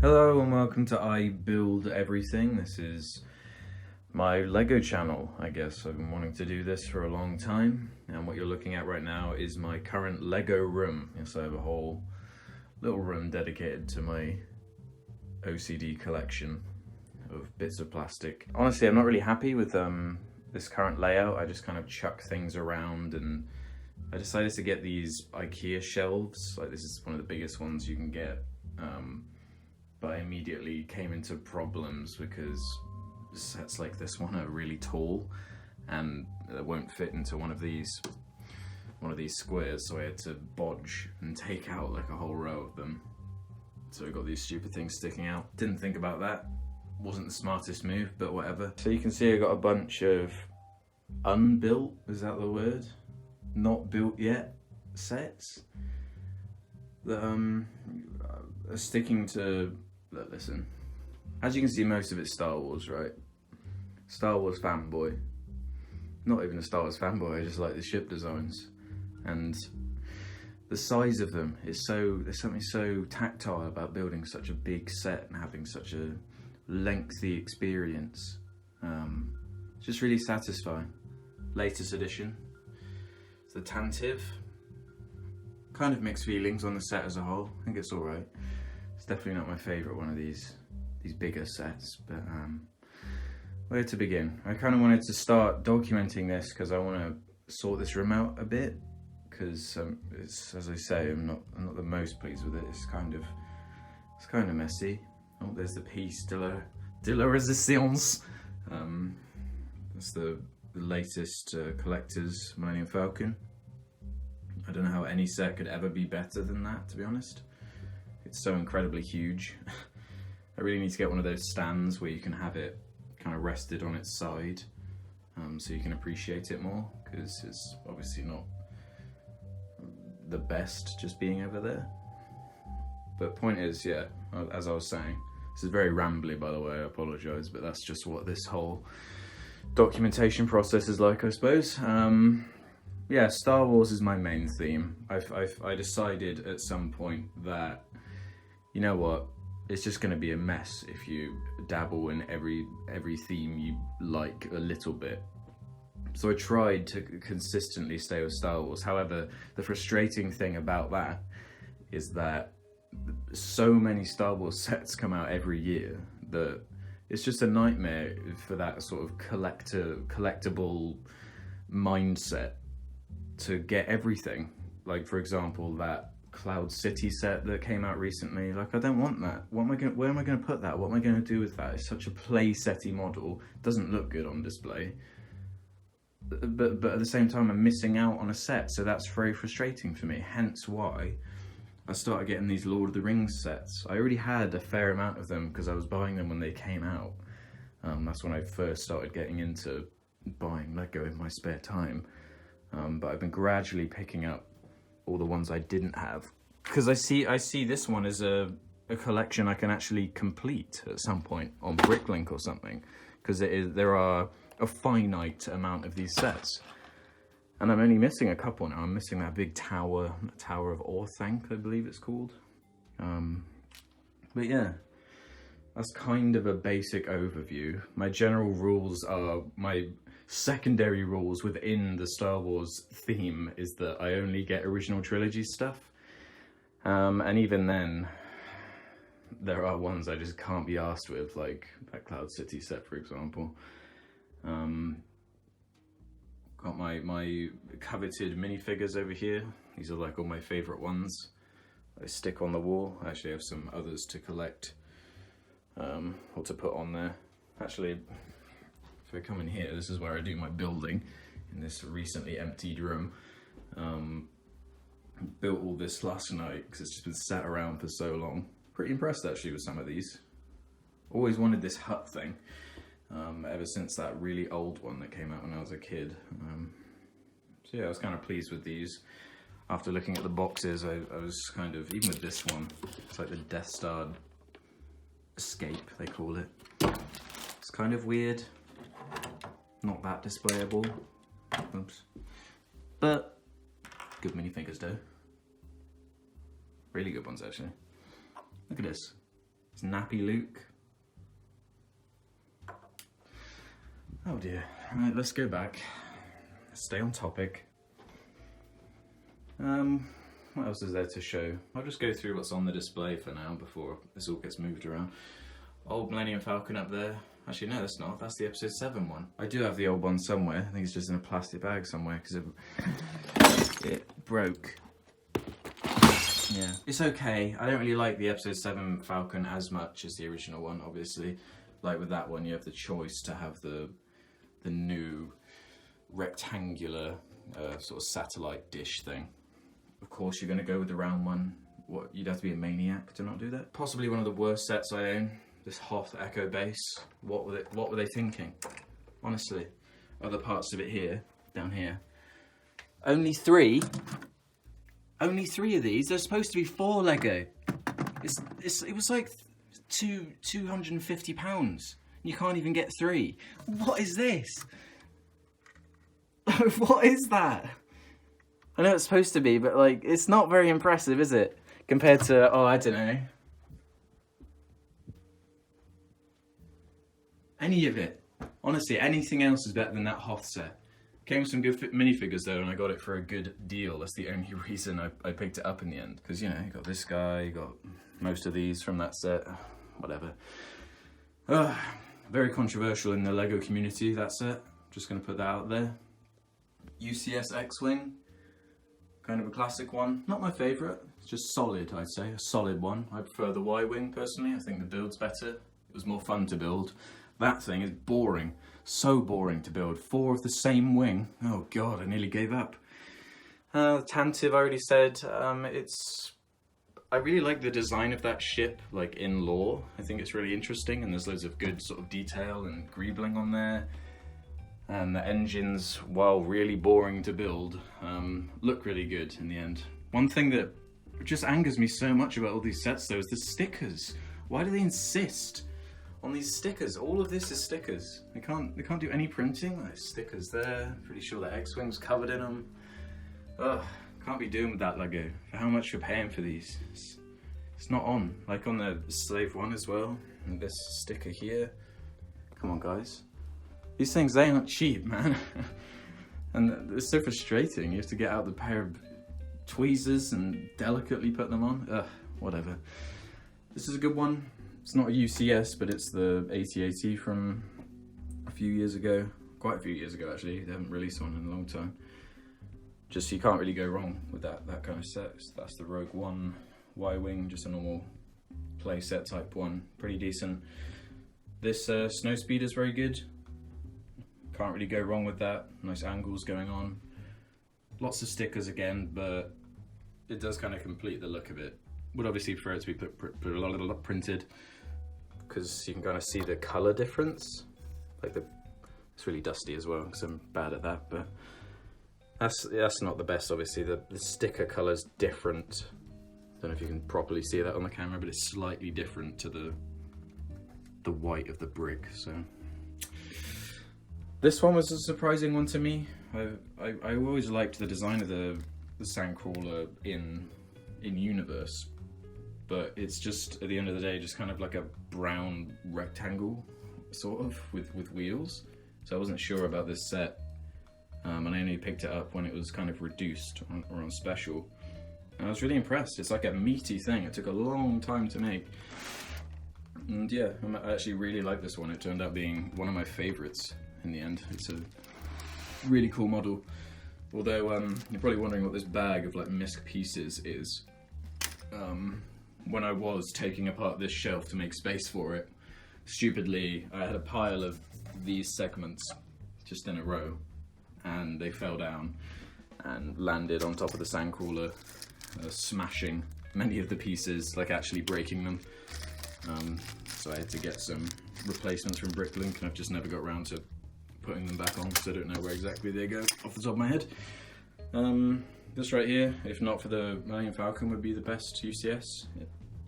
Hello and welcome to I Build Everything. This is my Lego channel, I guess. I've been wanting to do this for a long time, and what you're looking at right now is my current Lego room. Yes, I have a whole little room dedicated to my OCD collection of bits of plastic. Honestly, I'm not really happy with this current layout. I just kind of chuck things around, and I decided to get these IKEA shelves. Like, this is one of the biggest ones you can get. But I immediately came into problems because sets like this one are really tall and they won't fit into one of these squares, so I had to bodge and take out like a whole row of them. So I got these stupid things sticking out. Didn't think about that. Wasn't the smartest move, but whatever. So you can see I got a bunch of unbuilt, is that the word? Not built yet sets that are sticking to. Listen, as you can see, most of it's Star Wars, right? Star Wars fanboy. Not even a Star Wars fanboy, I just like the ship designs. And the size of them is there's something so tactile about building such a big set and having such a lengthy experience. It's just really satisfying. Latest edition. It's the Tantive. Kind of mixed feelings on the set as a whole. I think it's alright. It's definitely not my favourite one of these bigger sets, but where to begin? I kind of wanted to start documenting this because I want to sort this room out a bit, because it's, as I say, I'm not the most pleased with it. It's kind of messy. Oh, there's the piece de la Resistance. That's the latest collector's Millennium Falcon. I don't know how any set could ever be better than that, to be honest. It's so incredibly huge. I really need to get one of those stands where you can have it kind of rested on its side, so you can appreciate it more, because it's obviously not the best just being over there. But point is, yeah, as I was saying, this is very rambly, by the way, I apologise, but that's just what this whole documentation process is like, I suppose. Yeah, Star Wars is my main theme. I decided at some point that, you know what, it's just going to be a mess if you dabble in every theme you like a little bit. So I tried to consistently stay with Star Wars. However, the frustrating thing about that is that so many Star Wars sets come out every year that it's just a nightmare for that sort of collectible mindset to get everything. Like, for example, that Cloud City set that came out recently. Like, I don't want that. Where am I going to put that? What am I going to do with that? It's such a play setty model. Doesn't look good on display. But at the same time, I'm missing out on a set, so that's very frustrating for me. Hence why I started getting these Lord of the Rings sets. I already had a fair amount of them because I was buying them when they came out. That's when I first started getting into buying Lego in my spare time. But I've been gradually picking up all the ones I didn't have, because I see this one as a collection I can actually complete at some point on Bricklink or something, because there are a finite amount of these sets, and I'm only missing a couple now. I'm missing that big tower of Orthanc, I believe it's called. But yeah, that's kind of a basic overview. My general rules are, my secondary rules within the Star Wars theme is that I only get original trilogy stuff, and even then there are ones I just can't be arsed with, like that Cloud City set, for example. Got my coveted minifigures over here. These are like all my favourite ones. I stick on the wall. I actually have some others to collect, or to put on there. Actually, if I come in here, this is where I do my building, in this recently emptied room. Built all this last night because it's just been sat around for so long. Pretty impressed actually with some of these. Always wanted this hut thing, ever since that really old one that came out when I was a kid. So yeah, I was kind of pleased with these. After looking at the boxes, I was kind of, even with this one, it's like the Death Star escape, they call it. It's kind of weird. Not that displayable. Oops. But good minifigures though. Really good ones actually. Look at this. It's Nappy Luke. Oh dear. Right, let's go back. Let's stay on topic. What else is there to show? I'll just go through what's on the display for now before this all gets moved around. Old Millennium Falcon up there. Actually, no, that's not. That's the episode 7 one. I do have the old one somewhere. I think it's just in a plastic bag somewhere because it broke. Yeah. It's okay. I don't really like the episode 7 Falcon as much as the original one, obviously. Like with that one, you have the choice to have the new rectangular sort of satellite dish thing. Of course, you're going to go with the round one. What, you'd have to be a maniac to not do that. Possibly one of the worst sets I own. This Hoth Echo Base. What were they thinking? Honestly. Other parts of it here, down here. Only 3. Only 3 of these. There's supposed to be 4 Lego. It was like £250. You can't even get 3. What is this? What is that? I know it's supposed to be, but like, it's not very impressive, is it? Compared to, oh, I don't know. Any of it. Honestly, anything else is better than that Hoth set. Came with some good minifigures though, and I got it for a good deal. That's the only reason I picked it up in the end. Because, you know, you got this guy, you got most of these from that set. Whatever. Very controversial in the LEGO community, that set. Just going to put that out there. UCS X-Wing. Kind of a classic one. Not my favourite. It's just solid, I'd say. A solid one. I prefer the Y-Wing, personally. I think the build's better. It was more fun to build. That thing is boring. So boring to build. 4 of the same wing. Oh god, I nearly gave up. Tantive, I already said. I really like the design of that ship, like in lore. I think it's really interesting, and there's loads of good sort of detail and greebling on there. And the engines, while really boring to build, look really good in the end. One thing that just angers me so much about all these sets though is the stickers. Why do they insist on these stickers? All of this is stickers. They can't do any printing. There's stickers there. Pretty sure the X-Wing's covered in them. Ugh, can't be doing with that Lego. For how much you're paying for these. It's not on. Like on the Slave one as well. And this sticker here. Come on guys. These things, they aren't cheap, man. And it's so frustrating. You have to get out the pair of tweezers and delicately put them on. Ugh, whatever. This is a good one. It's not a UCS, but it's the 8080 from a few years ago. Quite a few years ago, actually. They haven't released one in a long time. Just, you can't really go wrong with that kind of set. So that's the Rogue One Y-Wing, just a normal play set type one. Pretty decent. This Snowspeeder is very good. Can't really go wrong with that. Nice angles going on. Lots of stickers again, but it does kind of complete the look of it. Would obviously prefer it to be printed, because you can kind of see the color difference. Like it's really dusty as well, because I'm bad at that. But that's not the best. Obviously, the sticker color's different. Don't know if you can properly see that on the camera, but it's slightly different to the white of the brick. So. This one was a surprising one to me. I always liked the design of the Sandcrawler in Universe, but it's just, at the end of the day, just kind of like a brown rectangle, sort of, with wheels. So I wasn't sure about this set, and I only picked it up when it was kind of reduced or on special. And I was really impressed. It's like a meaty thing. It took a long time to make. And yeah, I actually really like this one. It turned out being one of my favorites. In the end, it's a really cool model. Although you're probably wondering what this bag of like misc pieces is. When I was taking apart this shelf to make space for it, stupidly I had a pile of these segments just in a row, and they fell down and landed on top of the Sandcrawler, smashing many of the pieces, like actually breaking them. So I had to get some replacements from Bricklink, and I've just never got around to putting them back on, because I don't know where exactly they go off the top of my head. This right here, if not for the Millennium Falcon, would be the best UCS,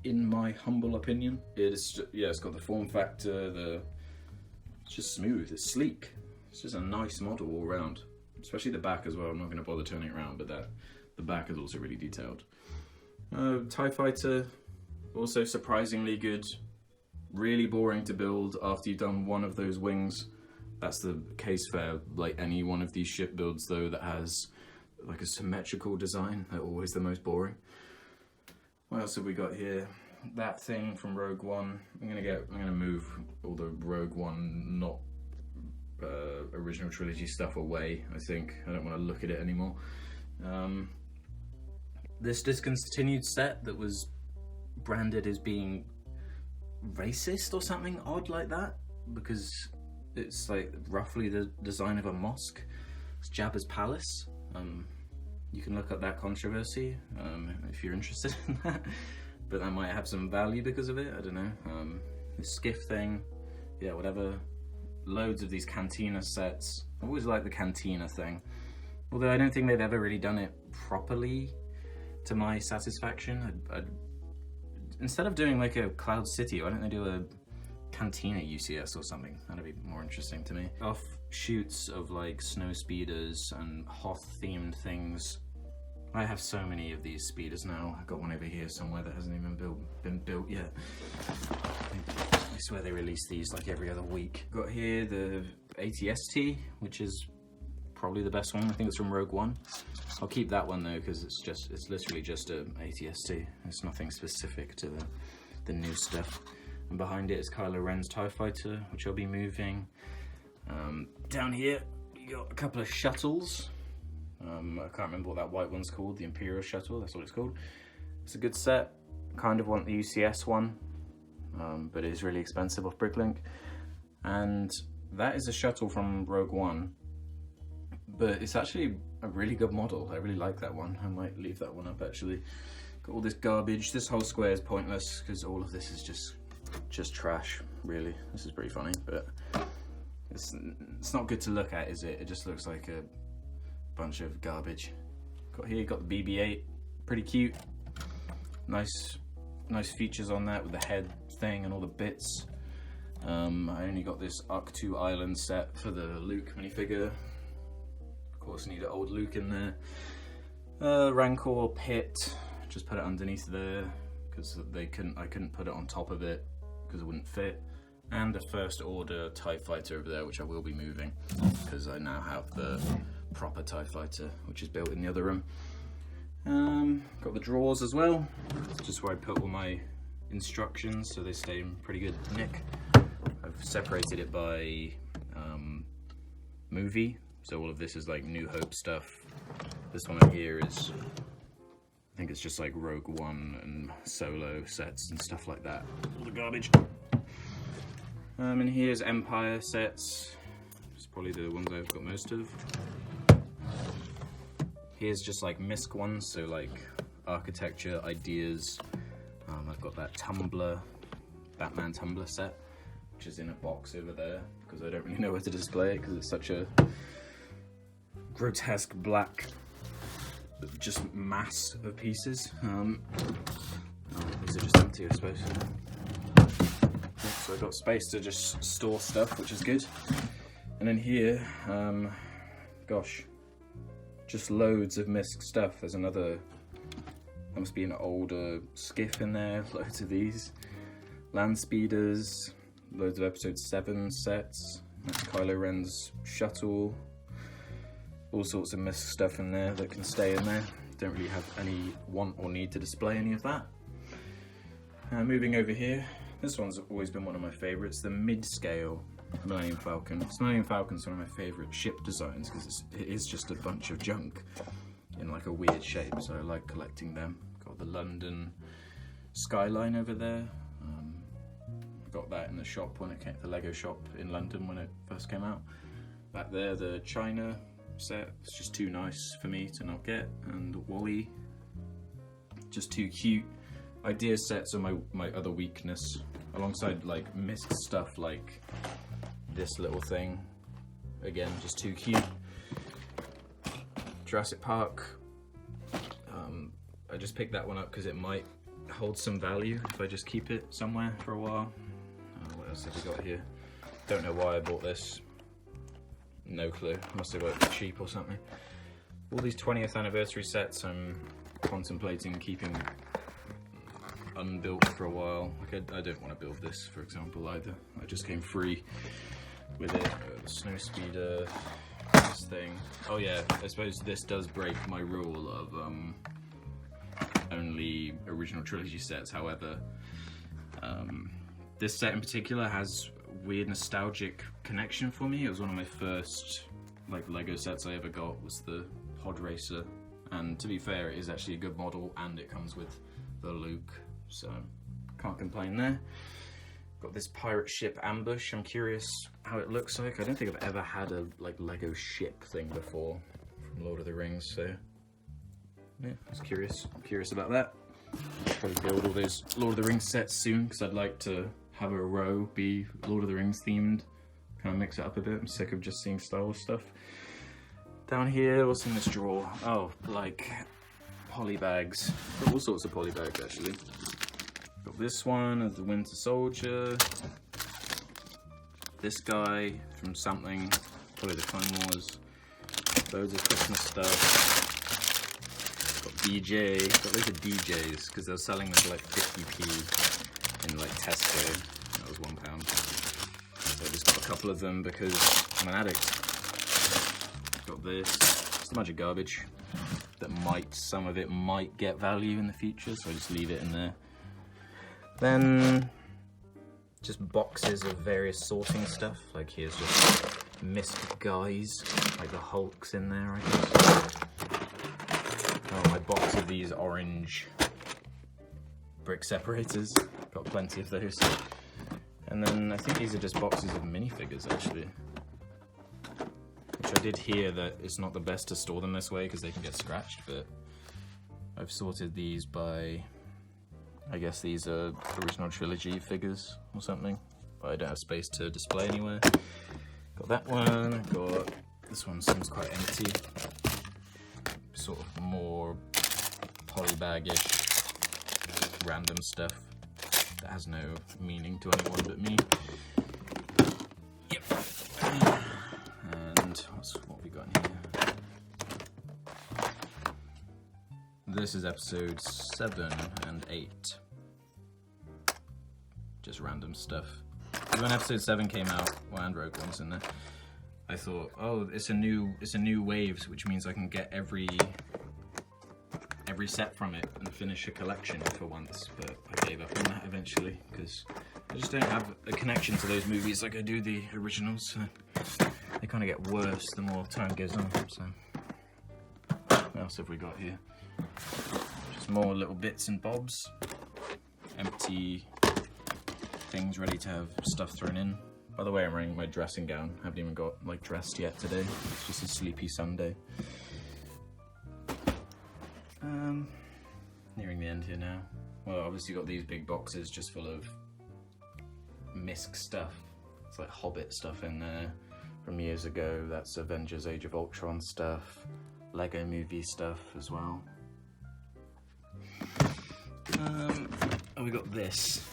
in my humble opinion. It's got the form factor, it's just smooth, it's sleek. It's just a nice model all around, especially the back as well. I'm not going to bother turning it around, but the back is also really detailed. TIE Fighter, also surprisingly good. really boring to build after you've done one of those wings. That's the case for like any one of these ship builds though that has like a symmetrical design. They're always the most boring. What else have we got here? That thing from Rogue One. I'm gonna move all the Rogue One not original trilogy stuff away. I think I don't want to look at it anymore. This discontinued set that was branded as being racist or something odd like that, because it's like roughly the design of a mosque. It's Jabba's palace. You can look up that controversy if you're interested in that, but that might have some value because of it. I don't know. The skiff thing, yeah, whatever. Loads of these Cantina sets. I always like the Cantina thing, although I don't think they've ever really done it properly to my satisfaction. Instead of doing like a Cloud City, why don't they do a Cantina UCS or something? That'd be more interesting to me. Offshoots of like snow speeders and Hoth themed things. I have so many of these speeders now. I've got one over here somewhere that hasn't even been built yet. I swear they release these like every other week. Got here the ATST, which is probably the best one. I think it's from Rogue One. I'll keep that one though, because it's literally just a ATST. It's nothing specific to the new stuff. And behind it is Kylo Ren's TIE Fighter, which I'll be moving. Down here, you got a couple of shuttles. I can't remember what that white one's called, the Imperial Shuttle, that's what it's called. It's a good set. Kind of want the UCS one, but it is really expensive off Bricklink. And that is a shuttle from Rogue One, but it's actually a really good model. I really like that one. I might leave that one up actually. Got all this garbage. This whole square is pointless because all of this is just trash, really. This is pretty funny, but it's not good to look at, is it? It just looks like a bunch of garbage. Got the BB-8, pretty cute. Nice features on that with the head thing and all the bits. I only got this Ahch-To Island set for the Luke minifigure. Of course, need an old Luke in there. Rancor pit, just put it underneath there because I couldn't put it on top of it because it wouldn't fit. And a First Order TIE Fighter over there, which I will be moving because I now have the proper TIE Fighter, which is built in the other room. Got the drawers as well, just where I put all my instructions so they stay in pretty good nick. I've separated it by movie, so all of this is like New Hope stuff. This one here is, I think it's just like Rogue One and Solo sets and stuff like that. All the garbage. And here's Empire sets. It's probably the ones I've got most of. Here's just like MISC ones, so like architecture ideas. I've got that Batman Tumbler set, which is in a box over there because I don't really know where to display it because it's such a grotesque black just mass of pieces. These are just empty, I suppose. So I've got space to just store stuff, which is good. And then here, gosh, just loads of MISC stuff. There's another, there must be an older skiff in there, loads of these. Land speeders, loads of episode 7 sets. That's Kylo Ren's shuttle. All sorts of MISC stuff in there that can stay in there. Don't really have any want or need to display any of that. Moving over here, this one's always been one of my favorites, the mid-scale Millennium Falcon. This Millennium Falcon's one of my favorite ship designs because it is just a bunch of junk in like a weird shape, so I like collecting them. Got the London skyline over there. Got that in the shop when it came, the Lego shop in London when it first came out. Back there, the China set. It's just too nice for me to not get. And WALL-E, just too cute. Idea sets are my other weakness, alongside like MISC stuff like this little thing. Again, just too cute. Jurassic Park. I just picked that one up because it might hold some value if I just keep it somewhere for a while. What else have we got here? Don't know why I bought this. No clue. Must have got it cheap or something. All these 20th anniversary sets I'm contemplating keeping unbuilt for a while. Like I don't want to build this, for example, either. I just came free with it. The snow speeder, this thing. Oh yeah, I suppose this does break my rule of only original trilogy sets. However, this set in particular has weird nostalgic connection for me. It was one of my first like Lego sets I ever got, was the Pod Racer, and to be fair, it is actually a good model, and it comes with the Luke, so can't complain there. Got this pirate ship Ambush. I'm curious how it looks like. I don't think I've ever had a like Lego ship thing before from Lord of the Rings, so yeah, I was curious. I'm curious about that. Probably build all those Lord of the Rings sets soon, because I'd like to have a row be Lord of the Rings themed. Kind of mix it up a bit. I'm sick of just seeing Star Wars stuff. Down here, what's in this drawer? Oh, like poly bags. Got all sorts of poly bags actually. Got this one as the Winter Soldier. This guy from something, probably the Clone Wars. Loads of Christmas stuff. Got DJ, got loads of DJs, because they were selling them for like 50p in like Tesco. That was £1. So I just got a couple of them because I'm an addict. Got this, just a bunch of garbage that some of it might get value in the future, so I just leave it in there. Then just boxes of various sorting stuff, like here's just Mist Guys, like the Hulk's in there, I guess. Oh, my box of these orange brick separators, got plenty of those. And then I think these are just boxes of minifigures actually. Which I did hear that it's not the best to store them this way because they can get scratched, but I've sorted these by, I guess these are original trilogy figures or something, but I don't have space to display anywhere. Got that one, got this one, seems quite empty. Sort of more polybag-ish, random stuff that has no meaning to anyone but me. Yep. And what we got in here? This is episode 7 and 8. Just random stuff. When episode 7 came out, well, and Rogue One's in there, I thought, oh, it's a new wave, which means I can get every set from it and finish a collection for once. But I gave up on that eventually because I just don't have a connection to those movies like I do the originals. So they kind of get worse the more time goes on. So what else have we got here? Just more little bits and bobs, empty things ready to have stuff thrown in. By the way, I'm wearing my dressing gown. I haven't even got like dressed yet today. It's just a sleepy Sunday. Nearing the end here now. Well, obviously got these big boxes just full of MISC stuff. It's like Hobbit stuff in there from years ago. That's Avengers Age of Ultron stuff. Lego movie stuff as well. We got this,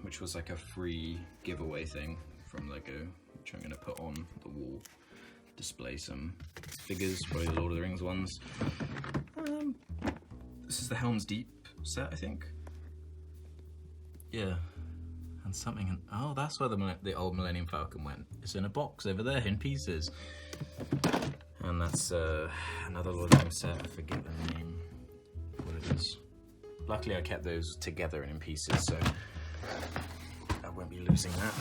which was like a free giveaway thing from Lego, which I'm going to put on the wall, display some figures, probably the Lord of the Rings ones. This is the Helm's Deep set, I think. Yeah, and something, oh, that's where the old Millennium Falcon went. It's in a box over there in pieces. And that's another Lord of the Rings set, I forget the name, what it is. Luckily I kept those together and in pieces, so I won't be losing that.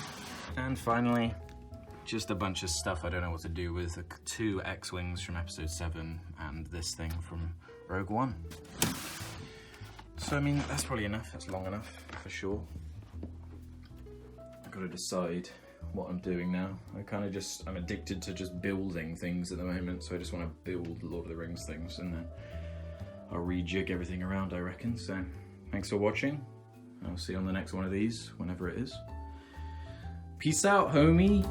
And finally, just a bunch of stuff I don't know what to do with. 2 X-Wings from episode 7 and this thing from Rogue One. So I mean, that's probably enough, that's long enough for sure. I've got to decide what I'm doing now. I'm addicted to just building things at the moment, so I just want to build Lord of the Rings things and then I'll rejig everything around, I reckon. So thanks for watching. I'll see you on the next one of these, whenever it is. Peace out, homie.